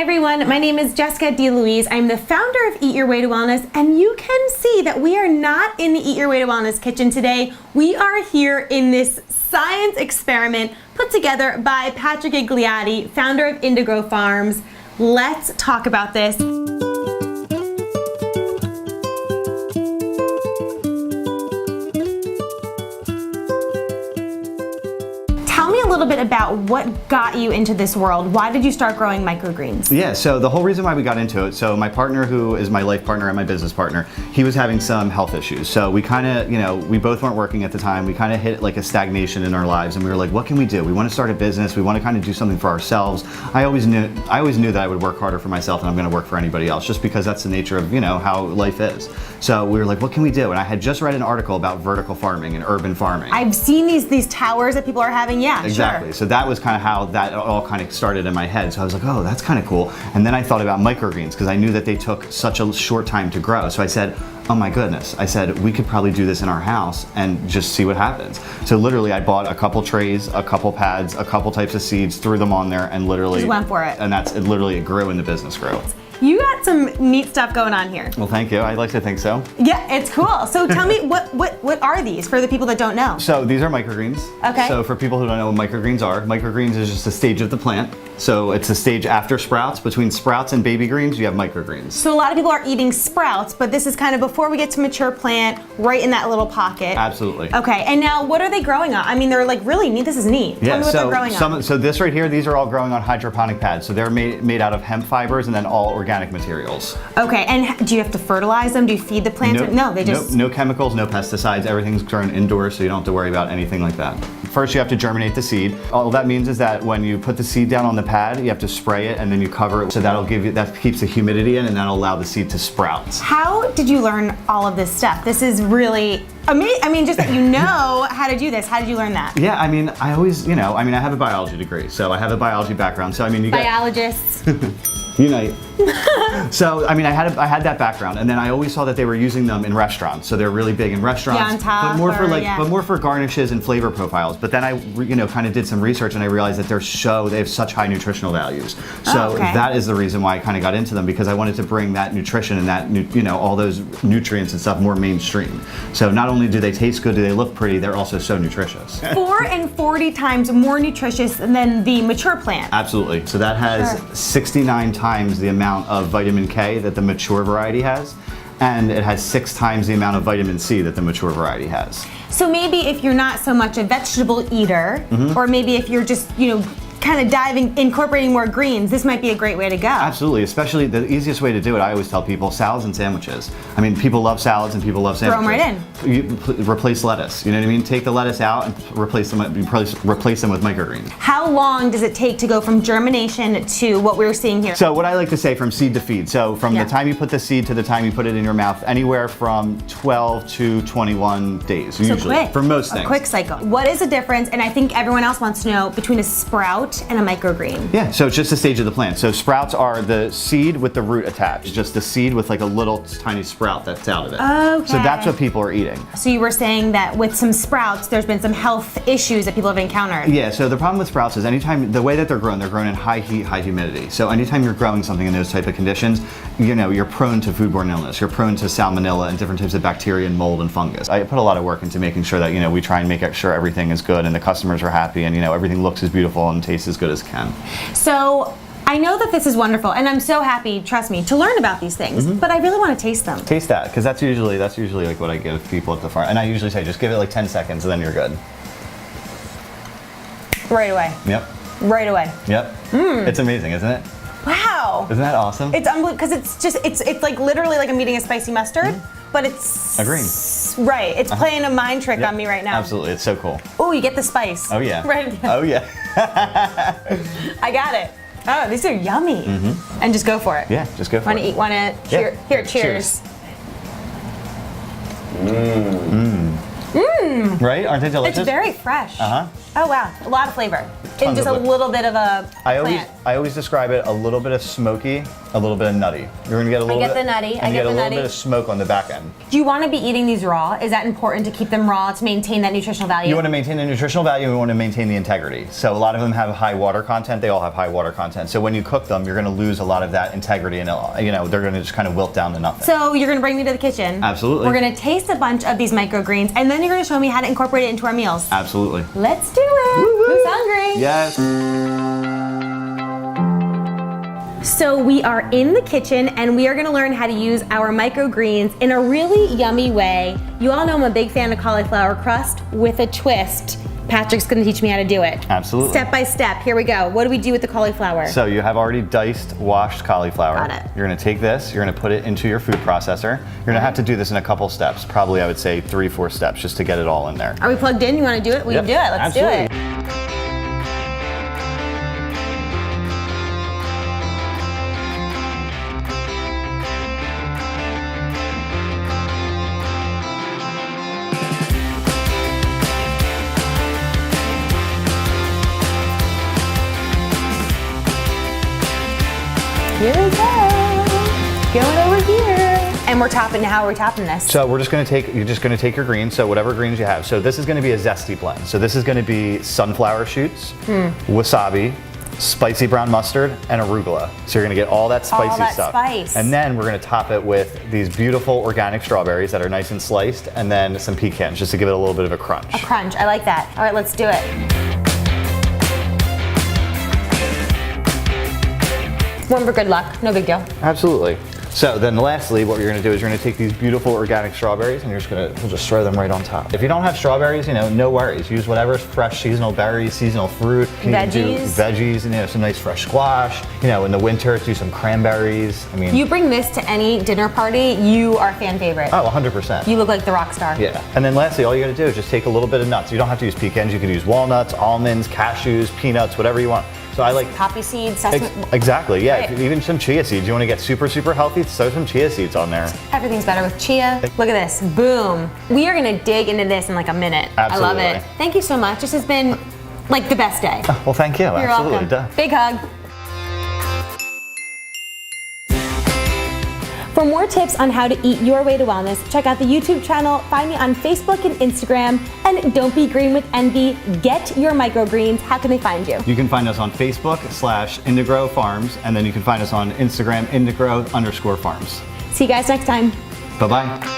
everyone, my name is Jessica DeLuise. I'm the founder of Eat Your Way to Wellness, and you can see that we are not in the Eat Your Way to Wellness kitchen today. We are here in this science experiment put together by Patrick Igliotti, founder of Indogrow Farms. Let's talk about this. Tell me a little bit about what got you into this world. Why did you start growing microgreens? Yeah, so the whole reason why we got into it, so my partner, who is my life partner and my business partner, he was having some health issues. So we kind of, we both weren't working at the time. We kind of hit like a stagnation in our lives, and we were like, what can we do? We want to start a business. We want to kind of do something for ourselves. I always knew that I would work harder for myself than I'm going to work for anybody else, just because that's the nature of, how life is. So we were like, what can we do? And I had just read an article about vertical farming and urban farming. I've seen these towers that people are having, yeah, exactly. Sure. So that was kind of how that all kind of started in my head. So I was like, oh, that's kind of cool. And then I thought about microgreens because I knew that they took such a short time to grow. So I said, oh my goodness. I said, we could probably do this in our house and just see what happens. So literally I bought a couple trays, a couple pads, a couple types of seeds, threw them on there, and literally just went for it. And it grew and the business grew. You got some neat stuff going on here. Well, thank you. I'd like to think so. Yeah, it's cool. So tell me, what are these for the people that don't know? So these are microgreens. Okay. So for people who don't know what microgreens are, microgreens is just a stage of the plant. So it's a stage after sprouts. Between sprouts and baby greens, you have microgreens. So a lot of people are eating sprouts, but this is kind of before we get to mature plant, right in that little pocket. Absolutely. Okay, and now what are they growing on? I mean, they're like really neat. This is neat. Tell me what they're growing on. So this right here, these are all growing on hydroponic pads. So they're made out of hemp fibers and then all organic materials. Okay, and do you have to fertilize them? Do you feed the plants? Nope. No, they just... No chemicals, no pesticides. Everything's grown indoors, so you don't have to worry about anything like that. First, you have to germinate the seed. All that means is that when you put the seed down on the pad, you have to spray it and then you cover it. So that keeps the humidity in, and that'll allow the seed to sprout. How did you learn all of this stuff? This is really amazing. I mean, just that you know how to do this. How did you learn that? Yeah, I mean, I always, I have a biology degree, so I have a biology background. So I mean, Biologists. Unite. So I mean, I had that background, and then I always saw that they were using them in restaurants. So they're really big in restaurants, yeah, on top, but more for garnishes and flavor profiles. But then I, kind of did some research, and I realized that they have such high nutritional values. So that is the reason why I kind of got into them, because I wanted to bring that nutrition and that all those nutrients and stuff more mainstream. So not only do they taste good, do they look pretty, they're also so nutritious. 4 and 40 times more nutritious than the mature plant. Absolutely. So that has 69 times the amount of vitamin K that the mature variety has, and it has 6 times the amount of vitamin C that the mature variety has. So maybe if you're not so much a vegetable eater, or maybe if you're just, kind of incorporating more greens, this might be a great way to go. Absolutely, especially the easiest way to do it, I always tell people, salads and sandwiches. I mean, people love salads and people love sandwiches. Throw them right in. Replace lettuce, you know what I mean? Take the lettuce out and replace them with microgreens. How long does it take to go from germination to what we're seeing here? So what I like to say, from seed to feed. So from the time you put the seed to the time you put it in your mouth, anywhere from 12 to 21 days, usually, quick. for most things. A quick cycle. What is the difference, and I think everyone else wants to know, between a sprout and a microgreen? Yeah, so it's just a stage of the plant. So sprouts are the seed with the root attached. It's just the seed with like a little tiny sprout that's out of it. Okay. So that's what people are eating. So you were saying that with some sprouts, there's been some health issues that people have encountered. Yeah, so the problem with sprouts is the way that they're grown in high heat, high humidity. So anytime you're growing something in those type of conditions, you're prone to foodborne illness. You're prone to salmonella and different types of bacteria and mold and fungus. I put a lot of work into making sure that, we try and make sure everything is good and the customers are happy and, everything looks as beautiful and tastes as good as it can. So I know that this is wonderful, and I'm so happy, trust me, to learn about these things, but I really want to taste them. Taste that, because that's usually like what I give people at the farm. And I usually say, just give it like 10 seconds and then you're good. Right away. Yep. Right away. Yep. It's amazing, isn't it? Wow. Isn't that awesome? It's unbelievable, because it's like literally like I'm eating a spicy mustard, but it's... a green. Right, it's playing a mind trick on me right now. Absolutely, it's so cool. Oh, you get the spice. Oh yeah. Right. Oh yeah. I got it. Oh, these are yummy. And just go for it. Yeah, just go for it. Wanna cheer? Here, cheers. Right? Aren't they delicious? It's very fresh. Oh wow, a lot of flavor. And Tons just a of it. little bit of a plant. I always describe it a little bit of smoky, a little bit of nutty. You're gonna get a little bit. I get the nutty. And you get a little bit of smoke on the back end. Do you want to be eating these raw? Is that important to keep them raw to maintain that nutritional value? You want to maintain the nutritional value and we want to maintain the integrity. So a lot of them have high water content. They all have high water content. So when you cook them, you're going to lose a lot of that integrity and they're going to just kind of wilt down to nothing. So you're going to bring me to the kitchen. Absolutely. We're going to taste a bunch of these microgreens and then you're going to show me how to incorporate it into our meals. Absolutely. Let's do it. Woo-woo. Who's hungry? Yes. So we are in the kitchen and we are gonna learn how to use our microgreens in a really yummy way. You all know I'm a big fan of cauliflower crust with a twist. Patrick's gonna teach me how to do it. Absolutely. Step by step, here we go. What do we do with the cauliflower? So you have already diced, washed cauliflower. Got it. You're gonna take this, you're gonna put it into your food processor. You're gonna have to do this in a couple steps, probably I would say 3-4 steps just to get it all in there. Are we plugged in? You wanna do it? We can do it, let's do it. Here we go. Going over here. And we're topping, how are we topping this? So you're just gonna take your greens, so whatever greens you have. So this is gonna be a zesty blend. So this is gonna be sunflower shoots, wasabi, spicy brown mustard, and arugula. So you're gonna get all that spicy stuff. Spice. And then we're gonna top it with these beautiful organic strawberries that are nice and sliced, and then some pecans, just to give it a little bit of a crunch. A crunch, I like that. All right, let's do it. One for good luck, no big deal. Absolutely. So then lastly, what you're gonna do is you're gonna take these beautiful organic strawberries and we'll just throw them right on top. If you don't have strawberries, no worries. Use whatever's fresh seasonal berries, seasonal fruit. You can do veggies, some nice fresh squash. In the winter, do some cranberries. You bring this to any dinner party, you are a fan favorite. Oh, 100%. You look like the rock star. Yeah. And then lastly, all you gotta do is just take a little bit of nuts. You don't have to use pecans. You can use walnuts, almonds, cashews, peanuts, whatever you want. So I like poppy seeds, sesame. Exactly, yeah. Right. Even some chia seeds. You want to get super, super healthy? Throw some chia seeds on there. Everything's better with chia. Look at this, boom. We are gonna dig into this in like a minute. Absolutely. I love it. Thank you so much. This has been like the best day. Well, thank you. You're Absolutely. welcome. Duh. Big hug. For more tips on how to eat your way to wellness, check out the YouTube channel, find me on Facebook and Instagram, and don't be green with envy, get your microgreens. How can they find you? You can find us on Facebook /Indogrow Farms, and then you can find us on Instagram, Indogrow_Farms. See you guys next time. Bye-bye.